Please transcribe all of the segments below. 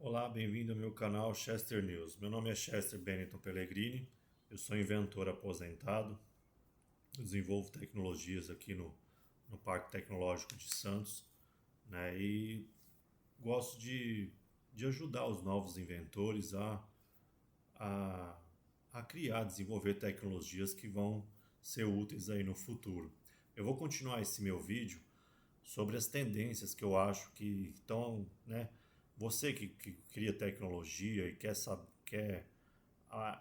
Olá, bem-vindo ao meu canal Chester News. Meu nome é Chester Bennington Pellegrini, eu sou inventor aposentado, eu desenvolvo tecnologias aqui no Parque Tecnológico de Santos, né? E gosto de ajudar os novos inventores a, a criar, desenvolver tecnologias que vão ser úteis aí no futuro. Eu vou continuar esse meu vídeo sobre as tendências que eu acho que estão, né? Você que cria tecnologia e quer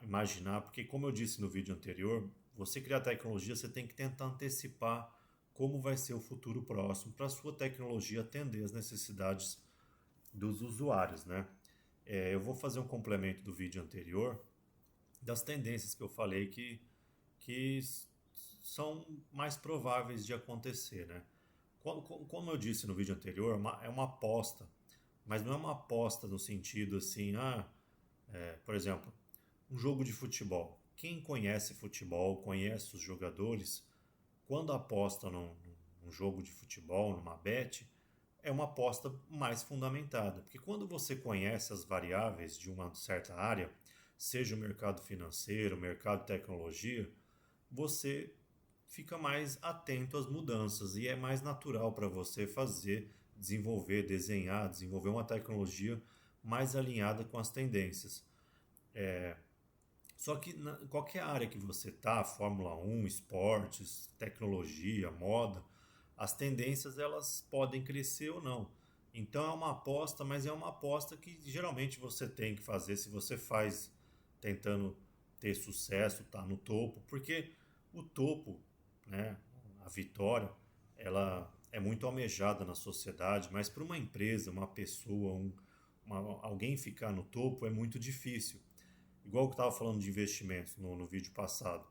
imaginar, porque como eu disse no vídeo anterior, você criar tecnologia, você tem que tentar antecipar como vai ser o futuro próximo para a sua tecnologia atender às necessidades dos usuários, né? Eu vou fazer um complemento do vídeo anterior das tendências que eu falei que são mais prováveis de acontecer, né? Como eu disse no vídeo anterior, é uma aposta, mas não é uma aposta no sentido assim, por exemplo, um jogo de futebol. Quem conhece futebol, conhece os jogadores, quando aposta num jogo de futebol, numa bet, é uma aposta mais fundamentada. Porque quando você conhece as variáveis de uma certa área, seja o mercado financeiro, o mercado de tecnologia, você fica mais atento às mudanças e é mais natural para você fazer, desenvolver, desenhar, desenvolver uma tecnologia mais alinhada com as tendências. Só que qualquer área que você tá, Fórmula 1, esportes, tecnologia, moda, as tendências elas podem crescer ou não. Então é uma aposta, mas é uma aposta que geralmente você tem que fazer se você faz tentando ter sucesso, tá no topo, porque o topo, né, a vitória, ela é muito almejada na sociedade, mas para uma empresa, uma pessoa, alguém ficar no topo é muito difícil. Igual que eu estava falando de investimentos no vídeo passado.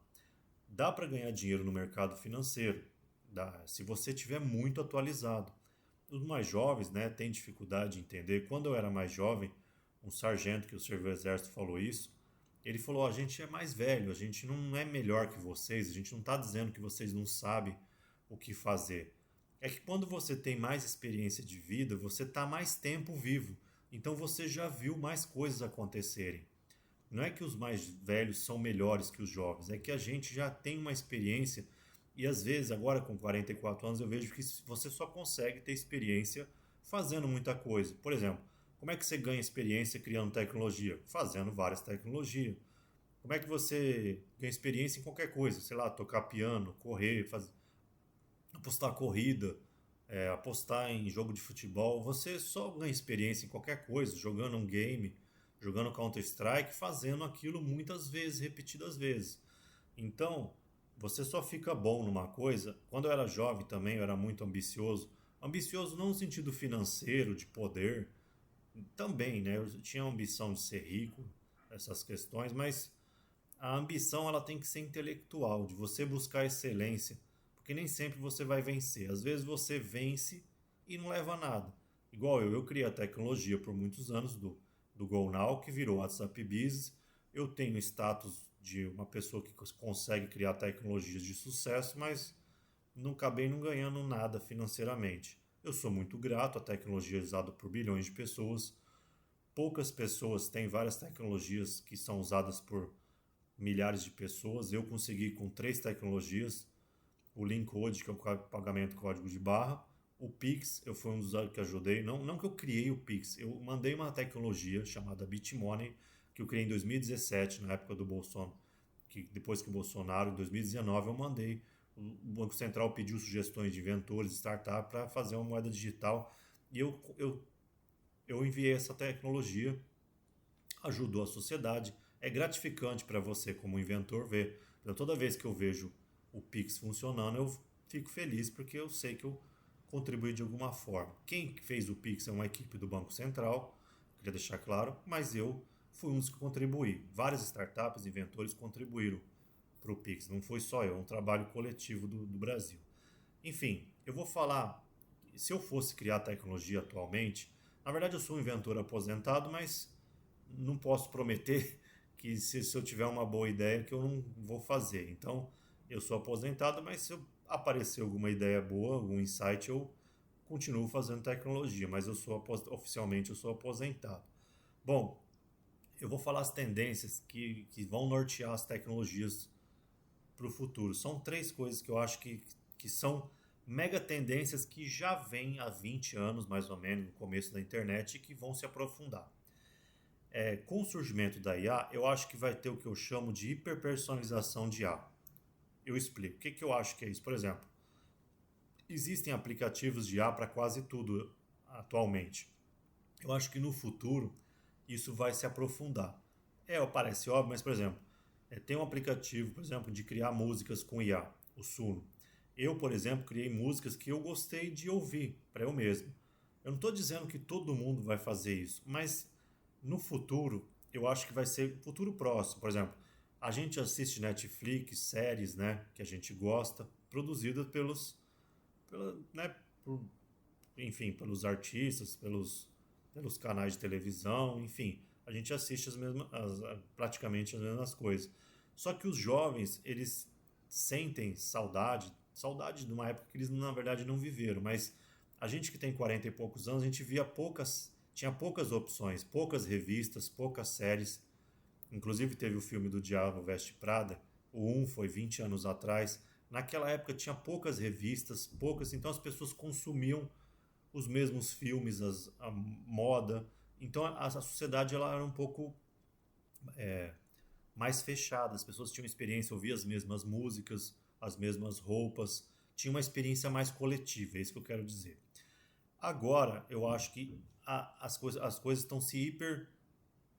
Dá para ganhar dinheiro no mercado financeiro, dá, se você tiver muito atualizado. Os mais jovens, né, têm dificuldade de entender. Quando eu era mais jovem, um sargento que serviu o exército falou isso. Ele falou: a gente é mais velho, a gente não é melhor que vocês, a gente não está dizendo que vocês não sabem o que fazer. É que quando você tem mais experiência de vida, você está mais tempo vivo. Então você já viu mais coisas acontecerem. Não é que os mais velhos são melhores que os jovens, é que a gente já tem uma experiência e às vezes, agora com 44 anos, eu vejo que você só consegue ter experiência fazendo muita coisa. Por exemplo, como é que você ganha experiência criando tecnologia? Fazendo várias tecnologias. Como é que você ganha experiência em qualquer coisa? Sei lá, tocar piano, correr, apostar corrida, apostar em jogo de futebol. Você só ganha experiência em qualquer coisa, jogando um game, jogando Counter-Strike, fazendo aquilo muitas vezes, repetidas vezes. Então, você só fica bom numa coisa. Quando eu era jovem também, eu era muito ambicioso. Ambicioso não no sentido financeiro, de poder, também, né? Eu tinha a ambição de ser rico, essas questões, mas a ambição ela tem que ser intelectual, de você buscar excelência, porque nem sempre você vai vencer. Às vezes você vence e não leva a nada. Igual eu criei a tecnologia por muitos anos do GoNow, que virou WhatsApp Business. Eu tenho status de uma pessoa que consegue criar tecnologias de sucesso, mas não acabei não ganhando nada financeiramente. Eu sou muito grato à tecnologia usada por bilhões de pessoas. Poucas pessoas têm várias tecnologias que são usadas por milhares de pessoas. Eu consegui com três tecnologias: o Linkcode, que é o pagamento código de barra, o Pix, eu fui um dos que ajudei, não que eu criei o Pix, eu mandei uma tecnologia chamada Bitmoney, que eu criei em 2017, na época do Bolsonaro, que depois que o Bolsonaro, em 2019, eu mandei, o Banco Central pediu sugestões de inventores, startup, para fazer uma moeda digital, e eu enviei essa tecnologia, ajudou a sociedade. É gratificante para você, como inventor, ver. Então, toda vez que eu vejo o Pix funcionando, eu fico feliz porque eu sei que eu contribuí de alguma forma. Quem fez o Pix é uma equipe do Banco Central, queria deixar claro, mas eu fui um dos que contribuí. Várias startups, inventores contribuíram para o Pix, não foi só eu, é um trabalho coletivo do Brasil. Enfim, eu vou falar, se eu fosse criar tecnologia atualmente, na verdade eu sou um inventor aposentado, mas não posso prometer que se eu tiver uma boa ideia que eu não vou fazer. Então, eu sou aposentado, mas se aparecer alguma ideia boa, algum insight, eu continuo fazendo tecnologia, mas oficialmente eu sou aposentado. Bom, eu vou falar as tendências que vão nortear as tecnologias para o futuro. São três coisas que eu acho que são mega tendências que já vêm há 20 anos, mais ou menos, no começo da internet, e que vão se aprofundar. Com o surgimento da IA, eu acho que vai ter o que eu chamo de hiperpersonalização de IA. Eu explico. O que eu acho que é isso? Por exemplo, existem aplicativos de IA para quase tudo atualmente. Eu acho que no futuro isso vai se aprofundar. Parece óbvio, mas por exemplo, tem um aplicativo, por exemplo, de criar músicas com IA, o Suno. Eu, por exemplo, criei músicas que eu gostei de ouvir para eu mesmo. Eu não estou dizendo que todo mundo vai fazer isso, mas no futuro, eu acho que vai ser futuro próximo. Por exemplo, a gente assiste Netflix, séries, né, que a gente gosta, produzidas né, por, enfim, pelos artistas, pelos canais de televisão, enfim, a gente assiste praticamente as mesmas coisas. Só que os jovens, eles sentem saudade de uma época que eles na verdade não viveram, mas a gente que tem 40 e poucos anos, a gente tinha poucas opções, poucas revistas, poucas séries. Inclusive teve o filme do Diabo Veste Prada, o 1 foi 20 anos atrás. Naquela época tinha poucas revistas, poucas, então as pessoas consumiam os mesmos filmes, a moda. Então a sociedade ela era um pouco mais fechada, as pessoas tinham experiência, ouviam as mesmas músicas, as mesmas roupas, tinha uma experiência mais coletiva, é isso que eu quero dizer. Agora, eu acho que as coisas estão se hiper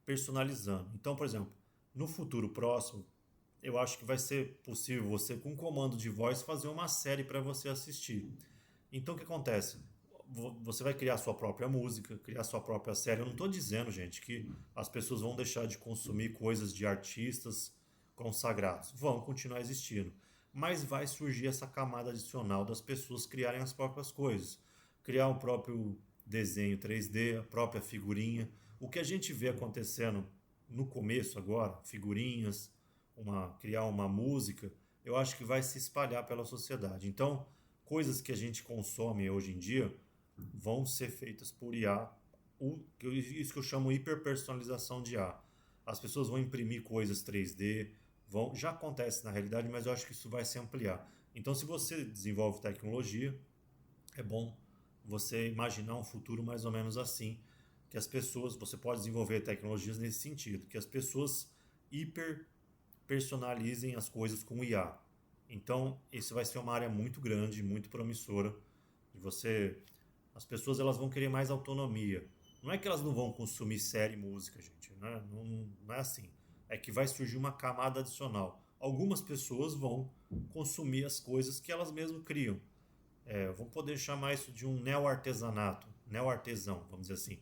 personalizando. Então, por exemplo, no futuro próximo, eu acho que vai ser possível você, com um comando de voz, fazer uma série para você assistir. Então, o que acontece? Você vai criar sua própria música, criar sua própria série. Eu não estou dizendo, gente, que as pessoas vão deixar de consumir coisas de artistas consagrados. Vão continuar existindo. Mas vai surgir essa camada adicional das pessoas criarem as próprias coisas. Criar um próprio desenho 3D, a própria figurinha. O que a gente vê acontecendo no começo agora, figurinhas, criar uma música, eu acho que vai se espalhar pela sociedade. Então, coisas que a gente consome hoje em dia vão ser feitas por IA, isso que eu chamo hiperpersonalização de IA. As pessoas vão imprimir coisas 3D, já acontece na realidade, mas eu acho que isso vai se ampliar. Então, se você desenvolve tecnologia, é bom você imaginar um futuro mais ou menos assim, que as pessoas, você pode desenvolver tecnologias nesse sentido, que as pessoas hiper personalizem as coisas com IA. Então, isso vai ser uma área muito grande, muito promissora. De você, as pessoas elas vão querer mais autonomia. Não é que elas não vão consumir série e música, gente. Né? Não é assim. É que vai surgir uma camada adicional. Algumas pessoas vão consumir as coisas que elas mesmas criam. Vamos poder chamar isso de um neo-artesanato, neo-artesão, vamos dizer assim.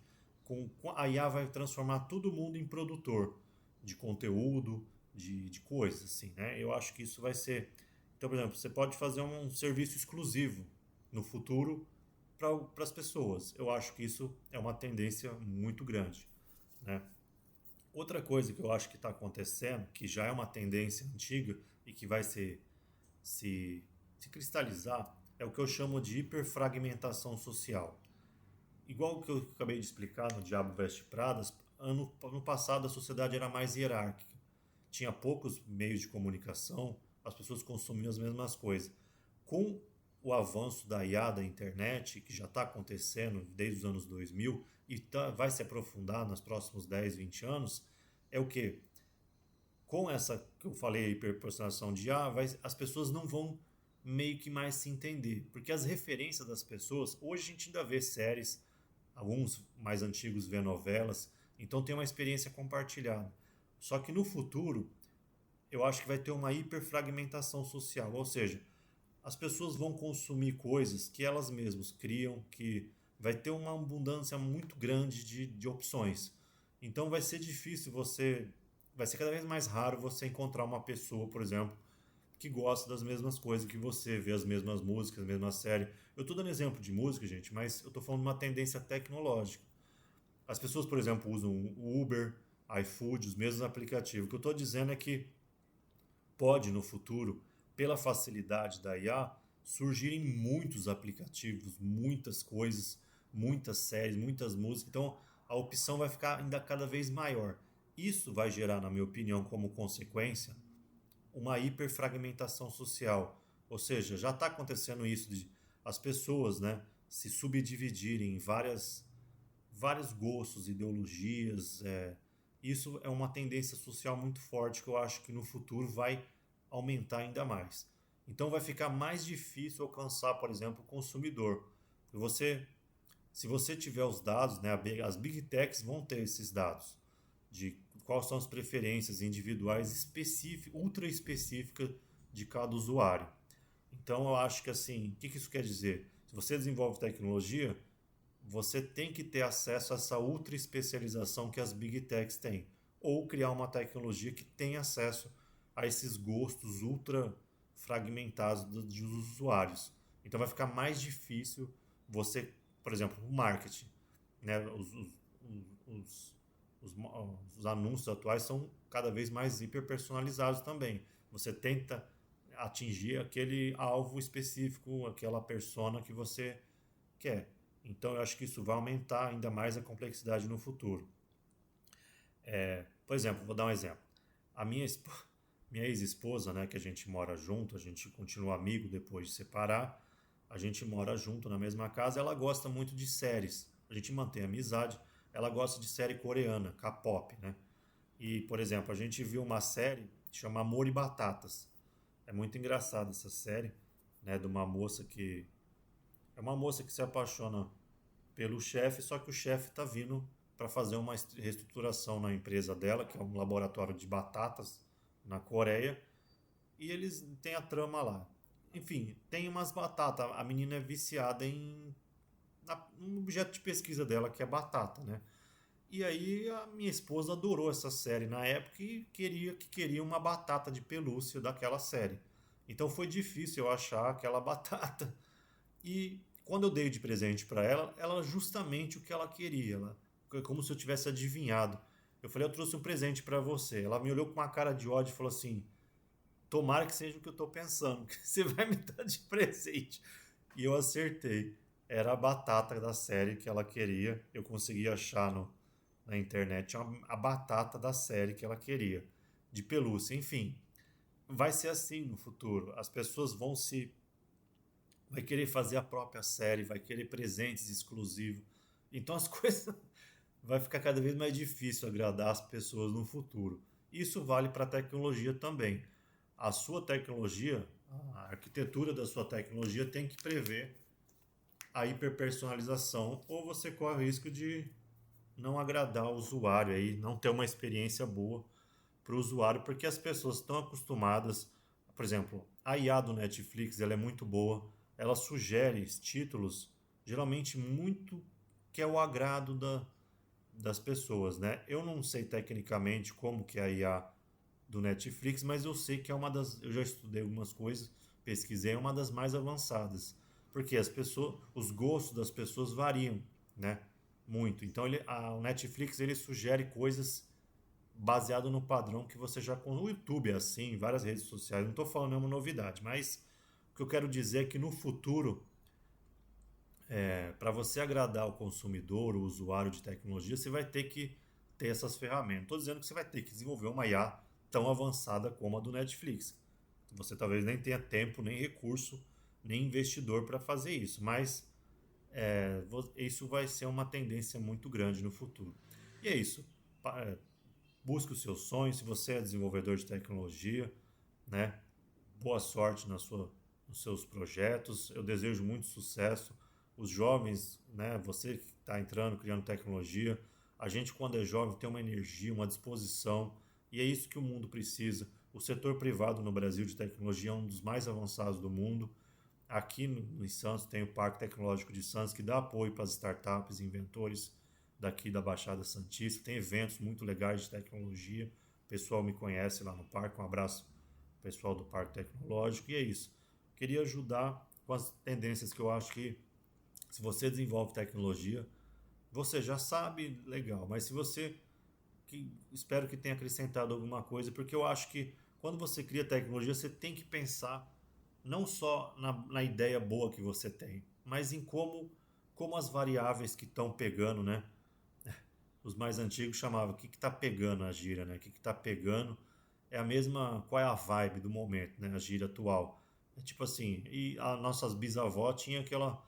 A IA vai transformar todo mundo em produtor de conteúdo, de coisas, assim, né? Eu acho que isso vai ser. Então, por exemplo, você pode fazer um serviço exclusivo no futuro para as pessoas. Eu acho que isso é uma tendência muito grande, né? Outra coisa que eu acho que está acontecendo, que já é uma tendência antiga e que vai se, se cristalizar, é o que eu chamo de hiperfragmentação social. Igual que eu acabei de explicar no Diabo Veste Pradas, no passado a sociedade era mais hierárquica. Tinha poucos meios de comunicação, as pessoas consumiam as mesmas coisas. Com o avanço da IA, da internet, que já está acontecendo desde os anos 2000 e vai se aprofundar nos próximos 10, 20 anos, é o que? Com essa que eu falei, hiperpersonalização de IA, as pessoas não vão meio que mais se entender. Porque as referências das pessoas, hoje a gente ainda vê séries, alguns mais antigos vê novelas, então tem uma experiência compartilhada. Só que no futuro, eu acho que vai ter uma hiperfragmentação social, ou seja, as pessoas vão consumir coisas que elas mesmas criam, que vai ter uma abundância muito grande de opções. Então vai ser difícil vai ser cada vez mais raro você encontrar uma pessoa, por exemplo, que gosta das mesmas coisas que você, vê as mesmas músicas, a mesma série. Eu estou dando exemplo de música, gente, mas eu estou falando de uma tendência tecnológica. As pessoas, por exemplo, usam o Uber, iFood, os mesmos aplicativos. O que eu estou dizendo é que pode, no futuro, pela facilidade da IA, surgirem muitos aplicativos, muitas coisas, muitas séries, muitas músicas. Então, a opção vai ficar ainda cada vez maior. Isso vai gerar, na minha opinião, como consequência, uma hiperfragmentação social. Ou seja, já está acontecendo isso de as pessoas, né, se subdividirem em vários gostos, ideologias. Isso é uma tendência social muito forte que eu acho que no futuro vai aumentar ainda mais. Então vai ficar mais difícil alcançar, por exemplo, o consumidor. Você, se você tiver os dados, né, as big techs vão ter esses dados de quais são as preferências individuais específicas, ultra específicas de cada usuário. Então eu acho que assim, o que isso quer dizer? Se você desenvolve tecnologia, você tem que ter acesso a essa ultra especialização que as big techs têm, ou criar uma tecnologia que tenha acesso a esses gostos ultra fragmentados dos usuários. Então vai ficar mais difícil você, por exemplo, o marketing, né? Os, os, os anúncios atuais são cada vez mais hiperpersonalizados também. Você tenta atingir aquele alvo específico, aquela persona que você quer. Então eu acho que isso vai aumentar ainda mais a complexidade no futuro. Por exemplo, vou dar um exemplo. A minha ex-esposa, né, que a gente mora junto, a gente continua amigo depois de separar, a gente mora junto na mesma casa, ela gosta muito de séries. A gente mantém amizade, ela gosta de série coreana, K-pop, né? E, por exemplo, a gente viu uma série que chama Amor e Batatas. É muito engraçada essa série, né, de uma moça que é uma moça que se apaixona pelo chefe, só que o chefe está vindo para fazer uma reestruturação na empresa dela, que é um laboratório de batatas na Coreia, e eles têm a trama lá. Enfim, tem umas batatas. A menina é viciada um objeto de pesquisa dela, que é batata, né? E aí a minha esposa adorou essa série na época e queria uma batata de pelúcia daquela série. Então foi difícil eu achar aquela batata. E quando eu dei de presente para ela, ela justamente o que ela queria. Como se eu tivesse adivinhado. Eu falei, eu trouxe um presente para você. Ela me olhou com uma cara de ódio e falou assim: tomara que seja o que eu estou pensando, que você vai me dar de presente. E eu acertei. Era a batata da série que ela queria. Eu consegui achar na internet a batata da série que ela queria, de pelúcia. Enfim, vai ser assim no futuro. As pessoas vão se vai querer fazer a própria série, vai querer presentes exclusivos. Então as coisas vai ficar cada vez mais difícil agradar as pessoas no futuro. Isso vale para a tecnologia também. A sua tecnologia, a arquitetura da sua tecnologia tem que prever a hiperpersonalização, ou você corre o risco de não agradar o usuário aí, não ter uma experiência boa para o usuário, porque as pessoas estão acostumadas, por exemplo, a IA do Netflix, ela é muito boa, ela sugere títulos geralmente muito que é o agrado das pessoas, né? Eu não sei tecnicamente como que é a IA do Netflix, mas eu sei que é eu já estudei algumas coisas, pesquisei, é uma das mais avançadas, porque os gostos das pessoas variam, né? Muito. Então o Netflix ele sugere coisas baseado no padrão que você já o YouTube é assim, várias redes sociais. Não estou falando nenhuma novidade, mas o que eu quero dizer é que no futuro, para você agradar o consumidor, o usuário de tecnologia, você vai ter que ter essas ferramentas. Estou dizendo que você vai ter que desenvolver uma IA tão avançada como a do Netflix. Você talvez nem tenha tempo, nem recurso, nem investidor para fazer isso, mas isso vai ser uma tendência muito grande no futuro. E é isso. Busque os seus sonhos. Se você é desenvolvedor de tecnologia, né? Boa sorte nos seus projetos. Eu desejo muito sucesso. Os jovens, né? Você que está entrando, criando tecnologia, a gente quando é jovem tem uma energia, uma disposição, e é isso que o mundo precisa. O setor privado no Brasil de tecnologia é um dos mais avançados do mundo. Aqui em Santos tem o Parque Tecnológico de Santos, que dá apoio para as startups e inventores daqui da Baixada Santista. Tem eventos muito legais de tecnologia. O pessoal me conhece lá no parque. Um abraço pessoal do Parque Tecnológico. E é isso. Queria ajudar com as tendências que eu acho que, se você desenvolve tecnologia, você já sabe, legal. Mas se você, espero que tenha acrescentado alguma coisa, porque eu acho que quando você cria tecnologia, você tem que pensar não só na ideia boa que você tem, mas em como as variáveis que estão pegando, né? os mais antigos chamavam o que tá pegando a gíria, né? O que tá pegando é a mesma, qual é a vibe do momento, né? A gíria atual. É tipo assim, e as nossas bisavós tinha aquela,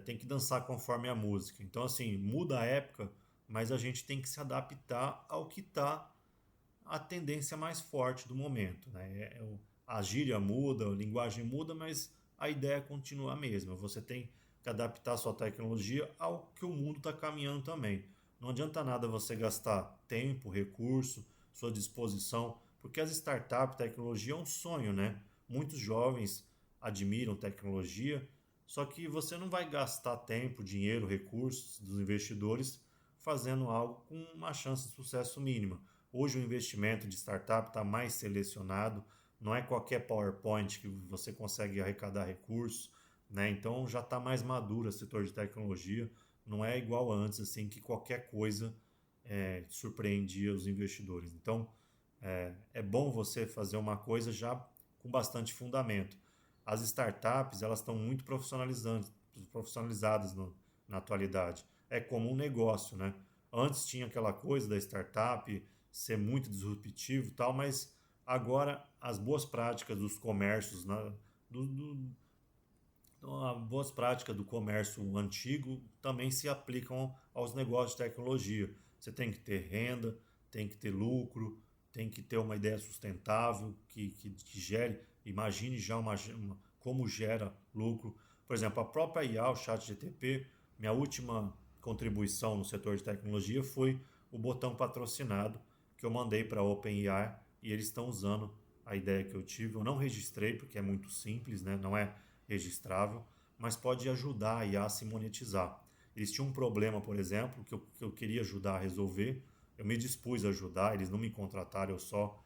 tem que dançar conforme a música. Então assim, muda a época, mas a gente tem que se adaptar ao que tá a tendência mais forte do momento, né? A gíria muda, a linguagem muda, mas a ideia continua a mesma. Você tem que adaptar a sua tecnologia ao que o mundo está caminhando também. Não adianta nada você gastar tempo, recurso, sua disposição, porque as startups, tecnologia é um sonho, né? Muitos jovens admiram tecnologia, só que você não vai gastar tempo, dinheiro, recursos dos investidores fazendo algo com uma chance de sucesso mínima. Hoje o investimento de startup está mais selecionado, não é qualquer PowerPoint que você consegue arrecadar recursos, né? Então já está mais maduro o setor de tecnologia, não é igual antes, assim, que qualquer coisa surpreendia os investidores. Então é bom você fazer uma coisa já com bastante fundamento. As startups elas estão muito profissionalizadas na atualidade. É como um negócio, né? Antes tinha aquela coisa da startup ser muito disruptivo e tal, mas agora as boas práticas dos comércios, né, do, do, as boas práticas do comércio antigo também se aplicam aos negócios de tecnologia. Você tem que ter renda, tem que ter lucro, tem que ter uma ideia sustentável que gere. Imagine já como gera lucro. Por exemplo, a própria IA, o ChatGPT, minha última contribuição no setor de tecnologia foi o botão patrocinado que eu mandei para a OpenAI e eles estão usando a ideia que eu tive. Eu não registrei porque é muito simples, né? Não é registrável, mas pode ajudar a IA a se monetizar. Eles tinham um problema, por exemplo, que eu queria ajudar a resolver. Eu me dispus a ajudar, eles não me contrataram, eu só.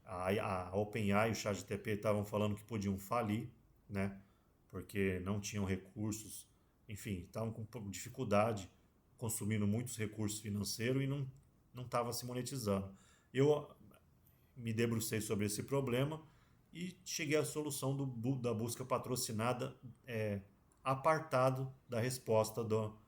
A OpenAI e o ChatGPT estavam falando que podiam falir, né? Porque não tinham recursos, enfim, estavam com dificuldade, consumindo muitos recursos financeiros e não estava se monetizando. Eu me debrucei sobre esse problema e cheguei à solução da busca patrocinada apartado da resposta do.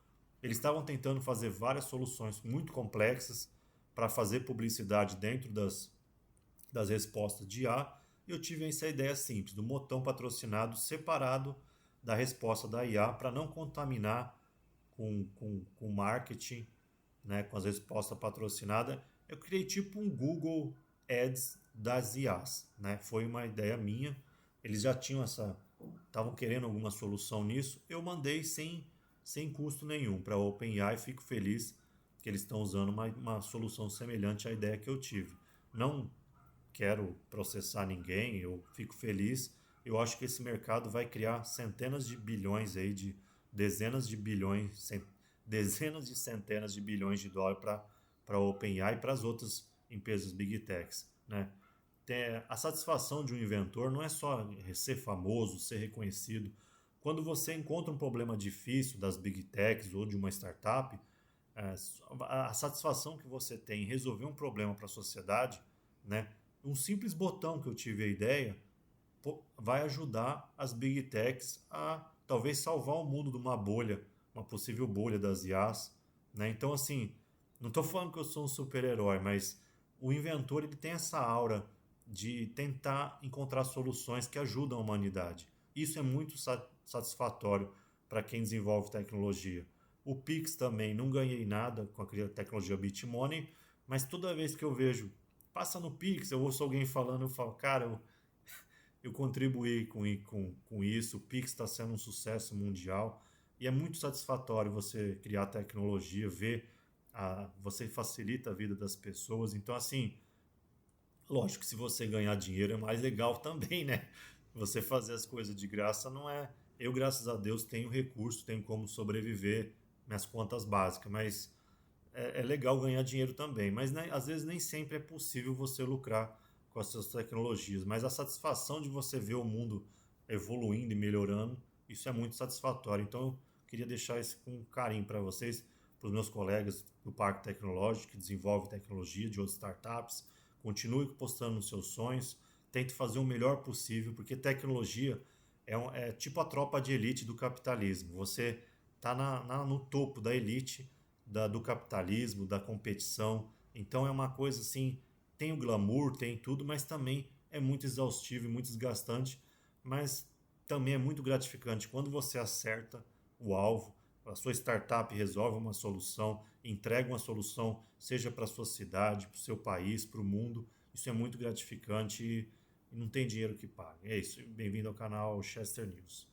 Eles estavam tentando fazer várias soluções muito complexas para fazer publicidade dentro das respostas de IA e eu tive essa ideia simples, do botão patrocinado separado da resposta da IA para não contaminar com marketing, né, com as respostas patrocinadas. Eu criei tipo um Google Ads das IAs, né? Foi uma ideia minha. Eles já tinham estavam querendo alguma solução nisso. Eu mandei sem custo nenhum para a OpenAI. Fico feliz que eles estão usando uma solução semelhante à ideia que eu tive. Não quero processar ninguém, eu fico feliz. Eu acho que esse mercado vai criar centenas de bilhões aí, de dezenas de bilhões, dezenas de centenas de bilhões de dólares para a OpenAI e para as outras empresas Big Techs, né? A satisfação de um inventor não é só ser famoso, ser reconhecido. Quando você encontra um problema difícil das Big Techs ou de uma startup, é, a satisfação que você tem em resolver um problema para a sociedade, né? Um simples botão que eu tive a ideia vai ajudar as Big Techs a talvez salvar o mundo de uma bolha, uma possível bolha das IAs, né? Então, assim, não estou falando que eu sou um super-herói, mas o inventor ele tem essa aura de tentar encontrar soluções que ajudam a humanidade. Isso é muito satisfatório para quem desenvolve tecnologia. O Pix também, não ganhei nada com a tecnologia Bitmoney, mas toda vez que eu vejo, passa no Pix, eu ouço alguém falando, eu falo, cara, eu contribuí com isso, o Pix está sendo um sucesso mundial e é muito satisfatório você criar tecnologia, ver, você facilita a vida das pessoas. Então, assim, lógico que se você ganhar dinheiro é mais legal também, né? Você fazer as coisas de graça não é. Eu, graças a Deus, tenho recurso, tenho como sobreviver, minhas contas básicas, mas é legal ganhar dinheiro também. Mas né, às vezes nem sempre é possível você lucrar com as suas tecnologias. Mas a satisfação de você ver o mundo evoluindo e melhorando, isso é muito satisfatório. Então, eu queria deixar isso com carinho para vocês, para os meus colegas do Parque Tecnológico que desenvolvem tecnologia de outras startups. Continue postando os seus sonhos, tente fazer o melhor possível, porque tecnologia é tipo a tropa de elite do capitalismo. Você está no topo da elite do capitalismo, da competição. Então é uma coisa assim, tem o glamour, tem tudo, mas também é muito exaustivo e muito desgastante, mas também é muito gratificante quando você acerta o alvo, a sua startup resolve uma solução, entrega uma solução, seja para a sua cidade, para o seu país, para o mundo. Isso é muito gratificante e não tem dinheiro que pague. É isso. Bem-vindo ao canal Chester News.